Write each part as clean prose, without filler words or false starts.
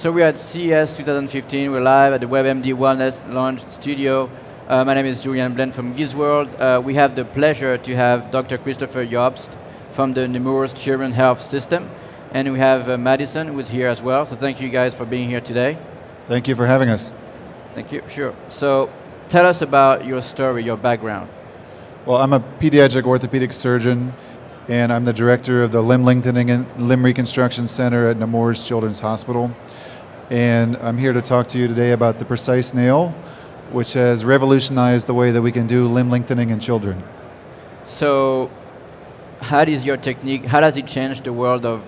So we're at CES 2015. We're live at the WebMD Wellness Launch Studio. My name is Julian Blend from Gizworld. We have the pleasure to have Dr. Christoher Iobst from the Nemours Children's Health System. And we have Madison, who is here as well. So thank you guys for being here today. Thank you for having us. Thank you, sure. So tell us about your story, your background. Well, I'm a pediatric orthopedic surgeon, and I'm the director of the Limb Lengthening and Limb Reconstruction Center at Nemours Children's Hospital. And I'm here to talk to you today about the Precise Nail, which has revolutionized the way that we can do limb lengthening in children. So how does your technique, how does it change the world of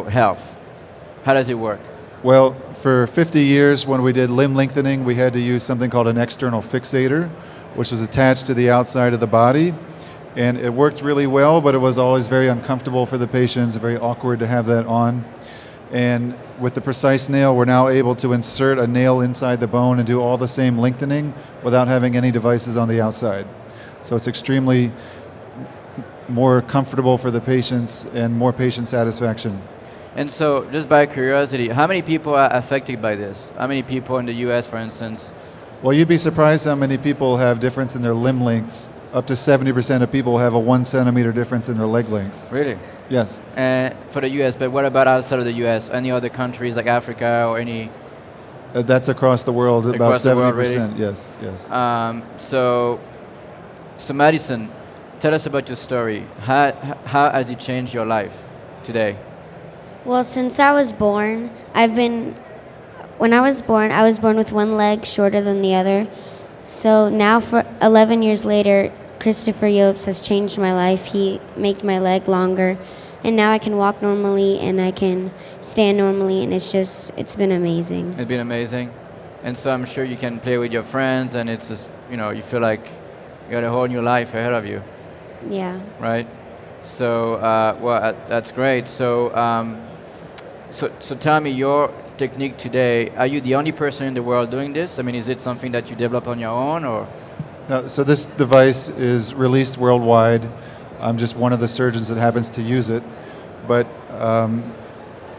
health? How does it work? Well, for 50 years when we did limb lengthening, we had to use something called an external fixator, which was attached to the outside of the body. And it worked really well, but it was always very uncomfortable for the patients, very awkward to have that on. And with the Precise Nail, we're now able to insert a nail inside the bone and do all the same lengthening without having any devices on the outside. So it's extremely more comfortable for the patients and more patient satisfaction. And so, just by curiosity, how many people are affected by this? How many people in the US, for instance? Well, you'd be surprised how many people have difference in their limb lengths. Up to 70% of people have a 1 centimeter difference in their leg lengths. Really? Yes. For the US, but what about outside of the US? Any other countries like Africa or any? That's across the world, Across about the world, 70%. really? Yes. So Madison, tell us about your story. How has it changed your life today? Well, since I was born, when I was born with one leg shorter than the other. So now for 11 years later, Christoher Iobst has changed my life. He made my leg longer, and now I can walk normally and I can stand normally, and it's been amazing. It's been amazing. And so I'm sure you can play with your friends, and it's just, you feel like you got a whole new life ahead of you. Yeah. Right? So, that's great. So, so tell me, your technique today, are you the only person in the world doing this? I mean, is it something that you develop on your own, or? No, so this device is released worldwide. I'm just one of the surgeons that happens to use it, but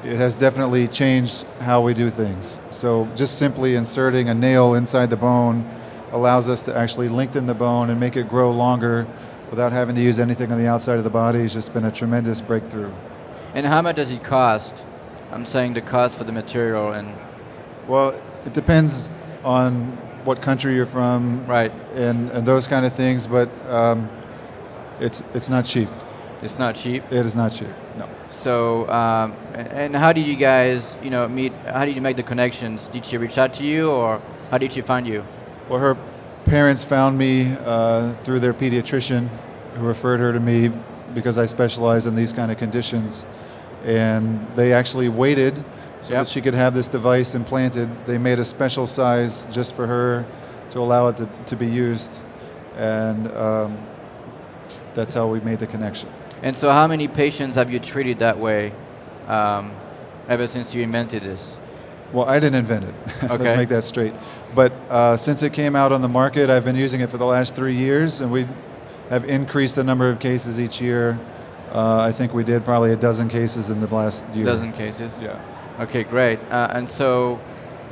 it has definitely changed how we do things. So just simply inserting a nail inside the bone allows us to actually lengthen the bone and make it grow longer without having to use anything on the outside of the body. It's just been a tremendous breakthrough. And how much does it cost? I'm saying the cost for the material and... Well, it depends on what country you're from, right, and those kind of things, but it's not cheap. It's not cheap? It is not cheap, no. So, and how did you guys, meet? How did you make the connections? Did she reach out to you, or how did she find you? Well, her parents found me through their pediatrician, who referred her to me because I specialize in these kind of conditions. And they actually waited so that she could have this device implanted. They made a special size just for her to allow it to be used. And that's how we made the connection. And so how many patients have you treated that way ever since you invented this? Well, I didn't invent it. Okay. Let's make that straight. But since it came out on the market, I've been using it for the last 3 years, and we have increased the number of cases each year. I think we did probably a dozen cases in the last year. A dozen cases? Yeah. Okay, great. And so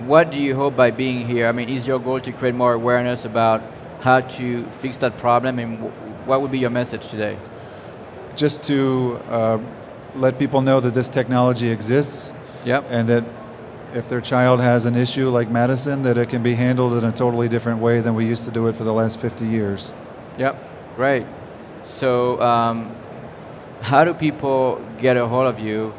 what do you hope by being here? I mean, is your goal to create more awareness about how to fix that problem, and what would be your message today? Just to let people know that this technology exists, and that if their child has an issue like Madison, that it can be handled in a totally different way than we used to do it for the last 50 years. Yep, great. So how do people get a hold of you?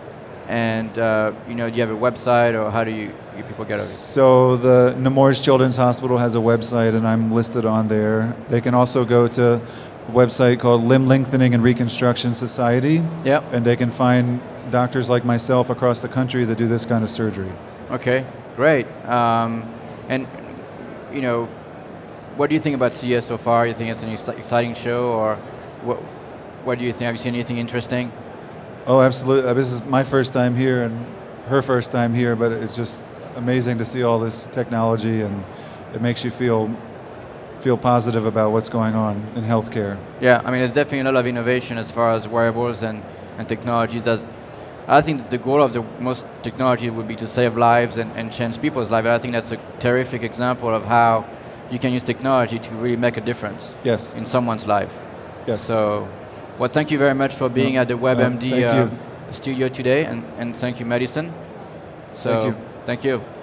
And do you have a website, or how do you people get a hold of you? So the Nemours Children's Hospital has a website, and I'm listed on there. They can also go to a website called Limb Lengthening and Reconstruction Society, and they can find doctors like myself across the country that do this kind of surgery. Okay, great. And what do you think about CES so far? You think it's an exciting show, or what do you think? Have you seen anything interesting? Oh, absolutely. This is my first time here and her first time here, but it's just amazing to see all this technology, and it makes you feel positive about what's going on in healthcare. Yeah, I mean, there's definitely a lot of innovation as far as wearables and technologies. I think that the goal of the most technology would be to save lives and change people's lives. I think that's a terrific example of how you can use technology to really make a difference Yes. in someone's life. Yes. So, well, thank you very much for being at the WebMD thank you. studio today, and thank you, Madison. So, Thank you. Thank you.